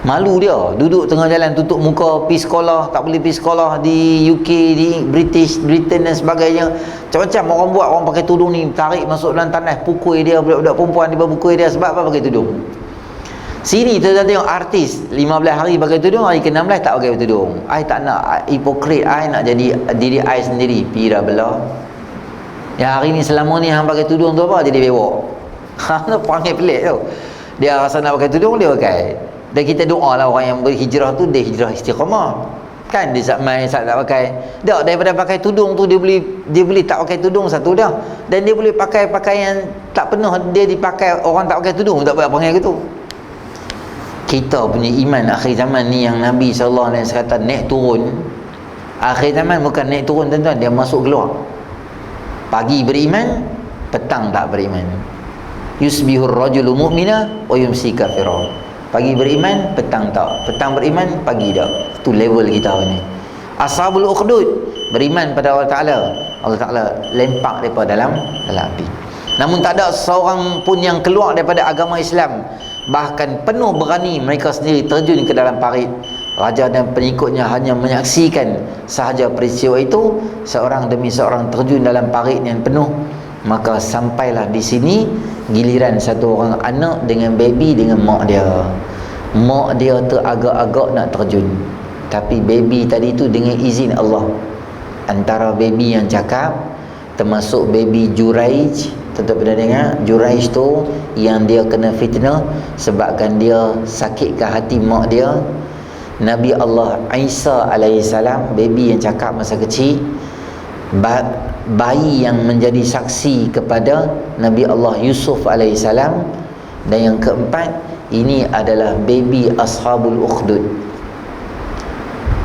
Malu dia duduk tengah jalan tutup muka, pergi sekolah, tak boleh pergi sekolah di UK, di Britain dan sebagainya. Macam-macam orang buat, orang pakai tudung ni, tarik masuk dalam tanah, pukul dia, budak-budak perempuan dia pukul dia. Sebab apa pakai tudung? Sini kita tengok artis 15 hari pakai tudung, hari ke-16 tak pakai tudung. I tak nak, hipokrit, I nak jadi diri I sendiri. Pira belah. Ya hari ni selama ni hang pakai tudung tu apa? Jadi bewok. Tu panggil pelik tu. Dia rasa nak pakai tudung, dia pakai. Dan kita doa lah orang yang berhijrah tu, dia hijrah istiqamah. Kan dia saat tak pakai. Dah daripada pakai tudung tu, dia boleh tak pakai tudung satu dah. Dan dia boleh pakai pakaian tak penuh dia dipakai orang tak pakai tudung, tak boleh panggil gitu. Kita punya iman akhir zaman ni yang Nabi SAW kata naik turun. Akhir zaman bukan naik turun tuan-tuan, dia masuk keluar. Pagi beriman, petang tak beriman. Yusbihur rajulu mu'mina wa yumsi kafira. Pagi beriman, petang tak. Petang beriman, pagi tak. Itu level kita hari ni. Ashabul ukhdud, beriman pada Allah Ta'ala. Allah Ta'ala lempak mereka dalam api. Namun tak ada seorang pun yang keluar daripada agama Islam. Bahkan penuh berani mereka sendiri terjun ke dalam parit. Raja dan pengikutnya hanya menyaksikan sahaja peristiwa itu. Seorang demi seorang terjun dalam parit yang penuh. Maka sampailah di sini giliran satu orang anak dengan baby dengan mak dia. Mak dia teragak-agak nak terjun, tapi baby tadi tu dengan izin Allah. Antara baby yang cakap, termasuk baby Juraij. Tetap pernah dengar Juraij tu yang dia kena fitnah sebabkan dia sakitkan hati mak dia. Nabi Allah Isa alaihissalam, baby yang cakap masa kecil, bayi yang menjadi saksi kepada Nabi Allah Yusuf alaihissalam. Dan yang keempat, ini adalah baby Ashabul Ukhdud.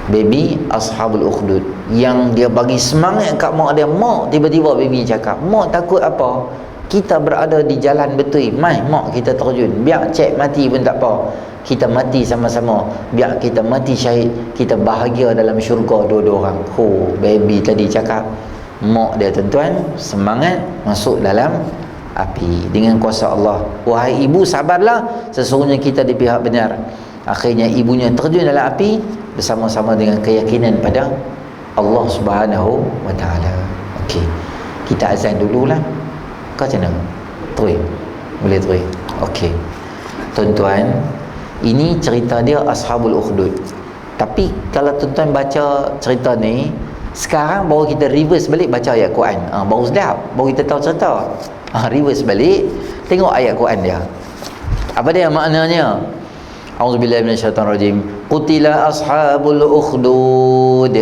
Baby Ashabul Ukhdud yang dia bagi semangat kat mak dia. Mak, tiba-tiba baby cakap, mak takut apa? Kita berada di jalan betul. Mai mak kita terjun, biar cek mati pun tak apa. Kita mati sama-sama, biar kita mati syahid, kita bahagia dalam syurga dua-dua orang. Baby tadi cakap. Mak dia tuan-tuan semangat masuk dalam api dengan kuasa Allah. Wahai ibu, sabarlah, sesungguhnya kita di pihak benar. Akhirnya ibunya terjun dalam api bersama-sama dengan keyakinan pada Allah Subhanahu wa taala. Okey. Kita azan dululah. Kau macam mana? Terus. Boleh terus. Okey. Tuan-tuan, ini cerita dia Ashabul Ukhdud. Tapi kalau tuan-tuan baca cerita ni, sekarang baru kita reverse balik baca ayat Quran. Baru sedap, baru kita tahu cerita. Reverse balik, tengok ayat Quran dia. Apa dia maknanya? Auzubillahi minasyaitanirrajim. Qutila ashabul ukhdud.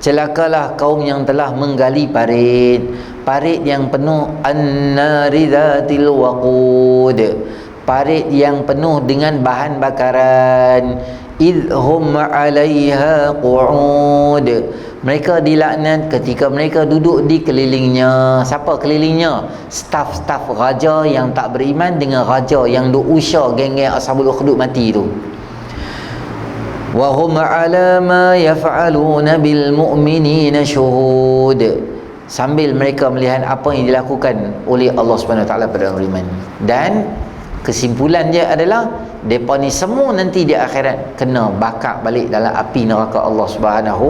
Celakalah kaum yang telah menggali parit. Parit yang penuh an-nari dzatil waqud. Parit yang penuh dengan bahan bakaran. Idhum 'alaiha qu'ud. Mereka dilaknat ketika mereka duduk di kelilingnya. Siapa kelilingnya? Staf-staf raja yang tak beriman dengan raja yang duk usah geng-geng Ashabul Ukhdud mati tu. Wa hum 'ala ma yaf'aluna bil mu'minina syuhud. Sambil mereka melihat apa yang dilakukan oleh Allah Subhanahu Wa Taala pada orang beriman. Dan kesimpulan dia adalah depa ni semua nanti di akhirat kena bakar balik dalam api neraka Allah Subhanahu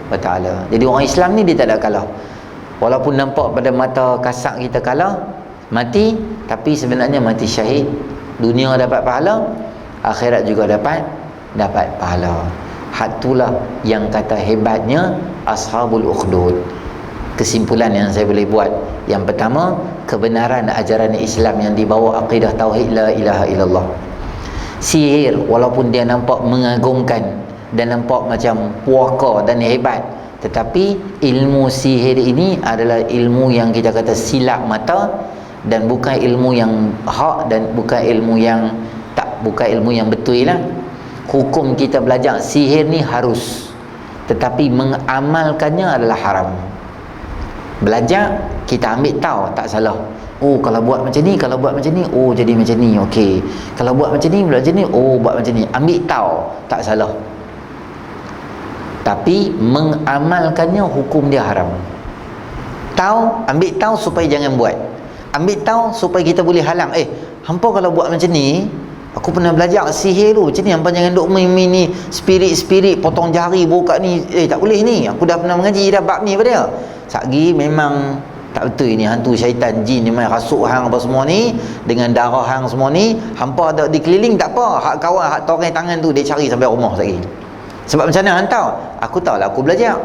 Wa Taala. Jadi orang Islam ni dia tak ada kalah. Walaupun nampak pada mata kasar kita kalah, mati, tapi sebenarnya mati syahid. Dunia dapat pahala, akhirat juga dapat pahala. Hatulah yang kata hebatnya Ashabul Ukhdud. Kesimpulan yang saya boleh buat, yang pertama, kebenaran ajaran Islam yang dibawa akidah tauhid la ilaha illallah. Sihir walaupun dia nampak mengagumkan dan nampak macam puaka dan hebat, tetapi ilmu sihir ini adalah ilmu yang kita kata silap mata, dan bukan ilmu yang hak, dan bukan ilmu yang betul lah. Hukum kita belajar sihir ni harus, tetapi mengamalkannya adalah haram. Belajar, kita ambil tahu, tak salah. Kalau buat macam ni, kalau buat macam ni, jadi macam ni, okey. Kalau buat macam ni, buat macam ni, buat macam ni. Ambil tahu, tak salah. Tapi mengamalkannya hukum dia haram. Tahu, ambil tahu supaya jangan buat. Ambil tahu supaya kita boleh halang. Hampa kalau buat macam ni, aku pernah belajar sihir tu, macam ni hampa jangan duk main ni spirit potong jari buka ni. Tak boleh ni. Aku dah pernah mengaji dah bab ni pada dia. Satgi memang tak betul ni, hantu syaitan jin ni main rasuk hang apa semua ni dengan darah hang semua ni. Hampa ada dikeliling tak apa, hak kawan hak toreng tangan tu dia cari sampai rumah satgi. Sebab macam mana hang tahu? Aku tahulah, aku belajar.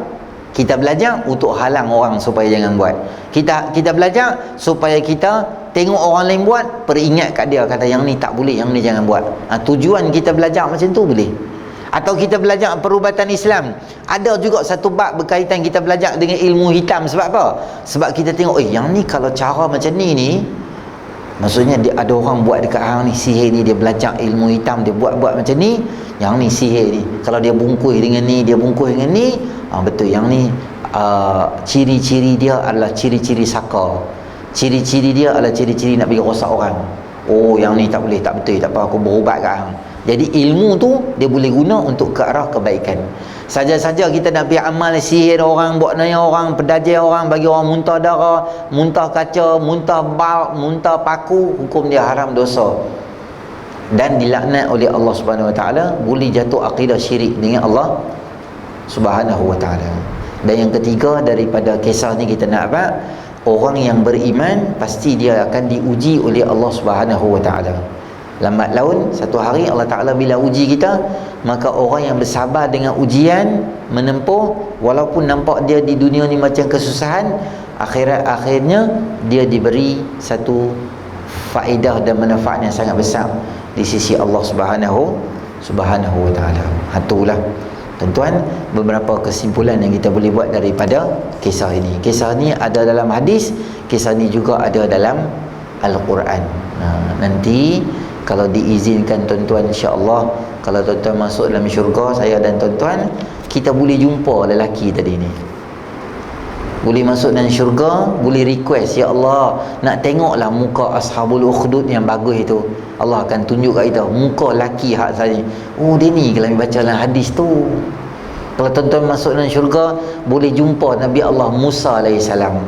Kita belajar untuk halang orang supaya jangan buat. Kita belajar supaya kita tengok orang lain buat, peringat kat dia, kata yang ni tak boleh, yang ni jangan buat. Tujuan kita belajar macam tu boleh. Atau kita belajar perubatan Islam, ada juga satu bab berkaitan kita belajar dengan ilmu hitam. Sebab apa? Sebab kita tengok, yang ni kalau cara macam ni, maksudnya dia ada orang buat dekat hang ni sihir ni, dia belajar ilmu hitam, dia buat macam ni, yang ni sihir ni. Kalau dia bungkus dengan ni, dia bungkus dengan ni, betul, yang ni ciri-ciri dia adalah ciri-ciri saka, ciri-ciri dia adalah ciri-ciri nak bagi rosak orang. Oh, yang ni tak boleh, tak betul, tak apa, aku berubat kat hang. Jadi ilmu tu dia boleh guna untuk ke arah kebaikan. Saja-saja kita nak pergi amal sihir orang, buat naya orang, pedajal orang, bagi orang muntah darah, muntah kaca, muntah bal, muntah paku, hukum dia haram, dosa, dan dilaknat oleh Allah Subhanahu Wa Taala, boleh jatuh akidah syirik dengan Allah Subhanahu Wa Taala. Dan yang ketiga daripada kisah ni kita nak apa? Orang yang beriman pasti dia akan diuji oleh Allah Subhanahu Wa Taala. Lambat laun satu hari Allah Ta'ala bila uji kita, maka orang yang bersabar dengan ujian, menempuh, walaupun nampak dia di dunia ni macam kesusahan, akhirnya dia diberi satu faedah dan manfaat yang sangat besar di sisi Allah Subhanahu Wa Ta'ala. Itulah tuan-tuan beberapa kesimpulan yang kita boleh buat daripada kisah ini. Kisah ni ada dalam hadis, kisah ni juga ada dalam Al-Quran. Nanti kalau diizinkan tuan-tuan, insya-Allah kalau tuan-tuan masuk dalam syurga, saya dan tuan-tuan, kita boleh jumpa lelaki tadi ni. Boleh masuk dalam syurga, boleh request, ya Allah, nak tengoklah muka Ashabul Ukhdud yang bagus itu. Allah akan tunjuk kat kita muka lelaki hak saya. Oh, dia ni kalau baca dalam hadis tu. Kalau tuan-tuan masuk dalam syurga, boleh jumpa Nabi Allah Musa alaihissalam,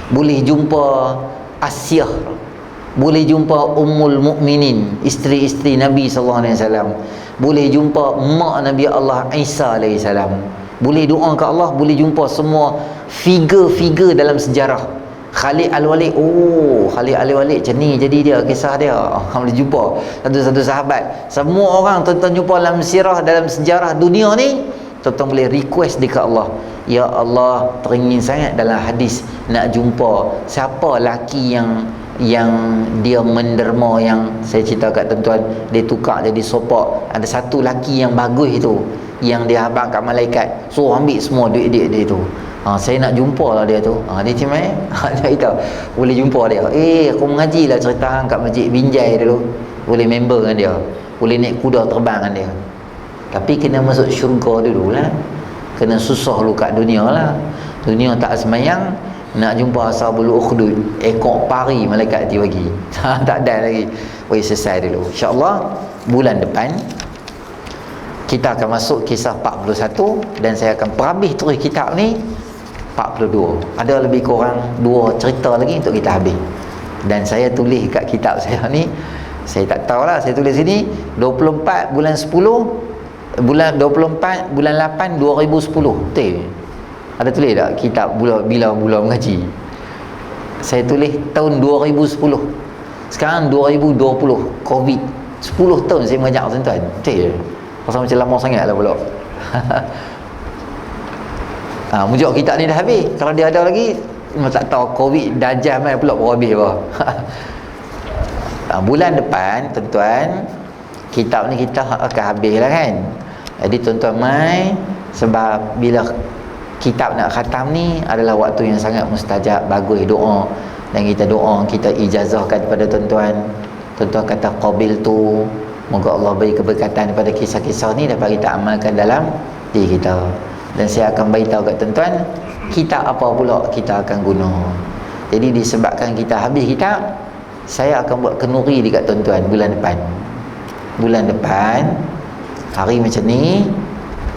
boleh jumpa Asyah, boleh jumpa Ummul Mukminin, isteri-isteri Nabi SAW, boleh jumpa mak Nabi Allah Isa alaihissalam, boleh doa ke Allah, boleh jumpa semua figure-figure dalam sejarah. Khalid Al-Walid, oh Khalid Al-Walid macam ni jadi dia, kisah dia. Boleh jumpa satu-satu sahabat. Semua orang tuan-tuan jumpa dalam sirah, dalam sejarah dunia ni, tuan-tuan boleh request dekat Allah, ya Allah, teringin sangat dalam hadis nak jumpa siapa lelaki yang dia menderma, yang saya cerita kat tuan-tuan, dia tukar jadi sopak. Ada satu lelaki yang bagus itu, yang dia habaq kat malaikat, so ambil semua duit dia tu. Saya nak jumpa lah dia tu. Dia cimai dia kata boleh jumpa dia. Aku mengaji lah cerita hang kat Masjid Binjai dulu, boleh member dengan dia, boleh naik kuda terbang dengan dia. Tapi kena masuk syurga dulu lah, kena susah lu kat dunia lah. Dunia tak semayang, nak jumpa Ashabul Ukhdud, ekor pari malaikat dia bagi. Tak ada lagi. Selesai dulu. InsyaAllah bulan depan kita akan masuk kisah 41, dan saya akan perhabis terus kitab ni 42. Ada lebih kurang 2 cerita lagi untuk kita habis. Dan saya tulis kat kitab saya ni, saya tak tahulah, saya tulis sini 24 bulan 10 bulan 24 bulan 8 2010. Betul? Ada tulis tak kitab bila bulan mengaji? Saya tulis tahun 2010. Sekarang 2020, Covid. 10 tahun saya mengajar tuan-tuan. Betul? Pasal macam lama sangat lah pula. Mujuk kitab ni dah habis. Kalau dia ada lagi, tak tahu Covid Dajjal mai pula baru habis apa. Bulan depan tuan-tuan, kitab ni kita akan habis lah kan. Jadi tuan-tuan mai, sebab bila kitab nak khatam ni adalah waktu yang sangat mustajab. Bagus doa, dan kita doa, kita ijazahkan kepada tuan-tuan. Tuan-tuan kata qabil tu, moga Allah beri keberkatan kepada kisah-kisah ni dapat kita amalkan dalam diri kita. Dan saya akan beritahu kat tuan-tuan kitab apa pula kita akan guna. Jadi disebabkan kita habis kitab, saya akan buat kenuri dekat tuan-tuan bulan depan. Bulan depan hari macam ni,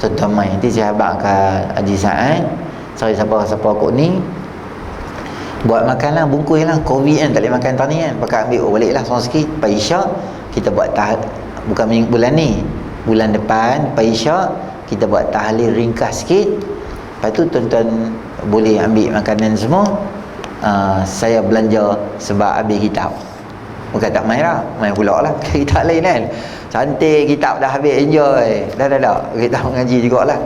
tuan-tuan mai, nanti saya habaq kat Haji Sa'ad, cari siapa-siapa kot ni, buat makan lah, bungkus lah. Covid kan, tak boleh makan tani kan, pakai ambil balik lah seorang sikit. Lepas Isyak kita buat bukan bulan ni, bulan depan lepas Isyak kita buat tahlil ringkas sikit. Lepas tu tuan-tuan boleh ambil makanan semua. Saya belanja sebab habis kitab. Bukan tak main lah, main pula lah. Kitab lain kan, cantik, kitab dah habis, enjoy. Dah kita mengaji jugalah.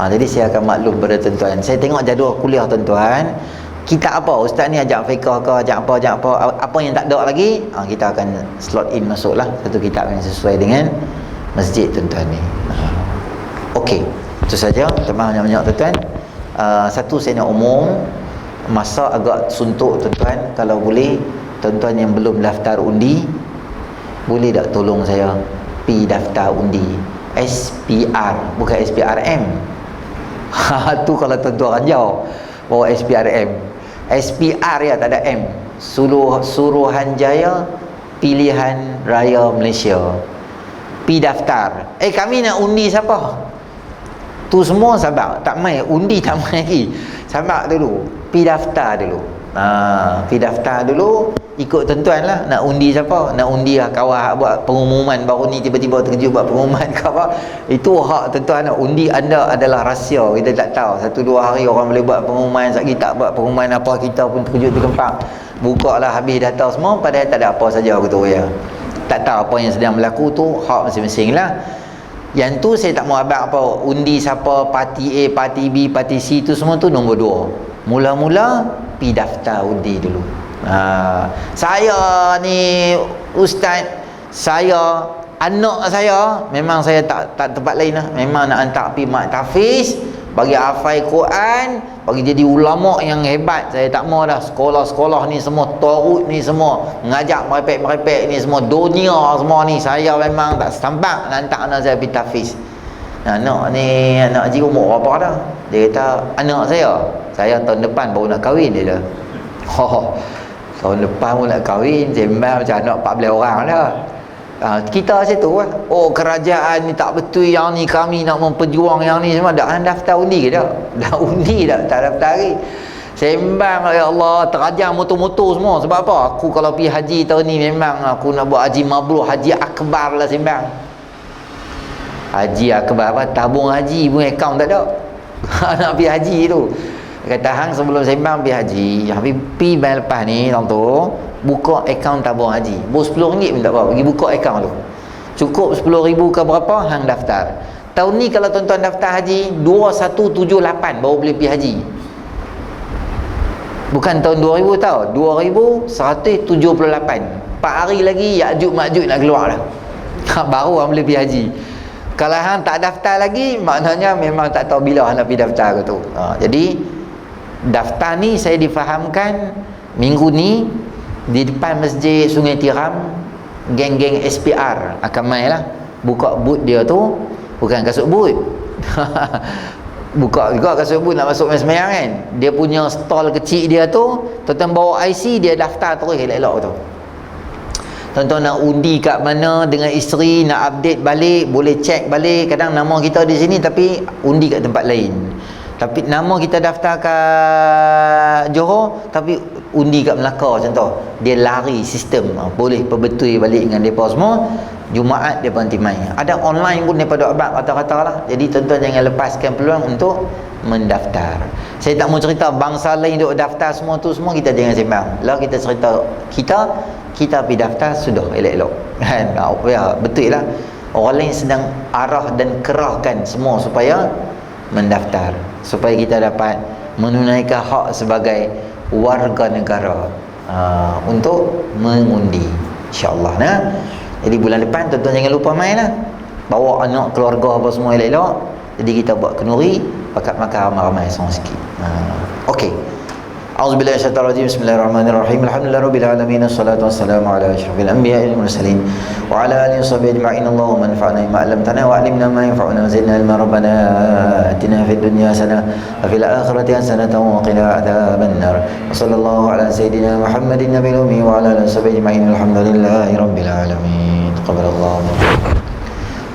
Jadi saya akan maklum pada tuan-tuan. Saya tengok jadual kuliah tuan-tuan, kitab apa ustaz ni ajak fiqh ke, ajak apa yang tak ada lagi, kita akan slot in masuklah satu kitab yang sesuai dengan masjid tuan-tuan ni. Okey, itu saja. Terima kasih banyak tuan-tuan. Satu saya nak umum, masa agak suntuk tuan-tuan. Kalau boleh, tuan-tuan yang belum daftar undi, boleh tak tolong saya pi daftar undi SPR, bukan SPRM. Tu kalau tuan-tuan jauh bawa SPRM. SPR ya, tak ada M. Suruhanjaya Pilihan Raya Malaysia. Pi daftar. Kami nak undi siapa? Tu semua sabar. Tak main undi, tak main lagi. Sabar dulu. Pi daftar dulu. Pi daftar dulu. Ikut tentuan lah. Nak undi siapa? Nak undi lah kawan buat pengumuman baru ni, tiba-tiba terkejut buat pengumuman ke apa. Itu hak tentuan lah. Undi anda adalah rahsia. Kita tak tahu 1-2 hari orang boleh buat pengumuman, sekali tak buat pengumuman apa, kita pun terkejut terkempang. Buka lah habis data semua, padahal tak ada apa saja betul ya. Tak tahu apa yang sedang berlaku tu, hak masing-masing lah. Yang tu saya tak mau abang apa undi siapa, parti A, parti B, parti C tu semua tu nombor 2. Mula-mula pi daftar undi dulu. Saya ni ustaz, saya anak saya memang saya tak tempat lain lah. Memang nak hantar pi mak tahfiz, bagi hafal Quran, bagi jadi ulama yang hebat. Saya tak mau dah sekolah-sekolah ni semua torut ni semua ngajak merepek-merepek ni semua dunia semua ni. Saya memang tak setampak nak hantar anak saya pi tahfiz. Anak ni, anak haji umur berapa dah? Dia kata anak saya tahun depan baru nak kahwin dia dah. Tahun depan pun nak kahwin, sembang macam anak 14 orang dah. Kita situ lah. Kerajaan ni tak betul yang ni, kami nak memperjuang yang ni semua. Dah daftar undi ke dah? Dah undi dah, tak daftar lagi. Sembang, ya Allah, terajang motor-motor semua. Sebab apa? Aku kalau pergi haji tahun ni memang aku nak buat haji mabrur, haji akbar lah sembang. Haji akbar apa? Tabung haji pun akaun tak ada. Nak pergi haji tu. Kata hang sebelum sembang pergi haji, habis pi bulan lepas ni orang tu buka akaun tabung haji. RM10 pun tak apa, pergi buka akaun tu. Cukup 10,000 ke berapa hang daftar. Tahun ni kalau tuan-tuan daftar haji 2178 baru boleh pergi haji. Bukan tahun 2000 tau, 2178. 4 hari lagi Ya'juj Ma'juj nak keluar dah. Baru hang boleh pergi haji. Kalau hang tak daftar lagi, maknanya memang tak tahu bila hang nak pergi daftar ke tu. Jadi daftar ni saya difahamkan minggu ni di depan masjid Sungai Tiram, geng-geng SPR akan main lah. Buka booth dia tu, bukan kasut booth. Buka juga kasut booth nak masuk sembahyang kan. Dia punya stall kecil dia tu, tuan-tuan bawa IC, dia daftar terus elok-elok tu. Tuan-tuan nak undi kat mana dengan isteri, nak update balik, boleh check balik. Kadang nama kita di sini tapi undi kat tempat lain. Tapi nama kita daftar kat Johor tapi undi kat Melaka contoh. Dia lari sistem. Boleh perbetul balik dengan mereka semua. Jumaat dia berhenti main. Ada online pun daripada abang kata-kata lah. Jadi tuan-tuan jangan lepaskan peluang untuk mendaftar. Saya tak mau cerita bangsa lain duk daftar semua tu semua, kita jangan sembang. Lah kita cerita kita pergi daftar sudah elok-elok. Kan? Ya, betul lah. Orang lain sedang arah dan kerahkan semua supaya mendaftar, supaya kita dapat menunaikan hak sebagai warga negara untuk mengundi, insyaAllah nah. Jadi bulan depan tuan-tuan jangan lupa main lah, bawa anak keluarga apa semua elok-elok. Jadi kita buat kenduri, pakat makan ramai-ramai semua sikit. Okey. A'udzubillahi minasyaitonir rajim. Bismillahirrahmanirrahim. Alhamdulillahirabbil alamin. Wassalatu wassalamu ala asyrafil anbiya'i wal mursalin wa ala alihi washabbihi ajma'in. Allahumma anfa'na bima 'allamtana wa 'allimna ma yanfa'una wa zidna ilma. Rabbana atina fid dunya hasanah wa fil akhirati hasanah wa qina adzabannar. Wa sallallahu ala sayidina Muhammadin nabiyil ummi wa ala alihi washabbihi ajma'in. Alhamdulillahirabbil alamin. Taqabbalallahu.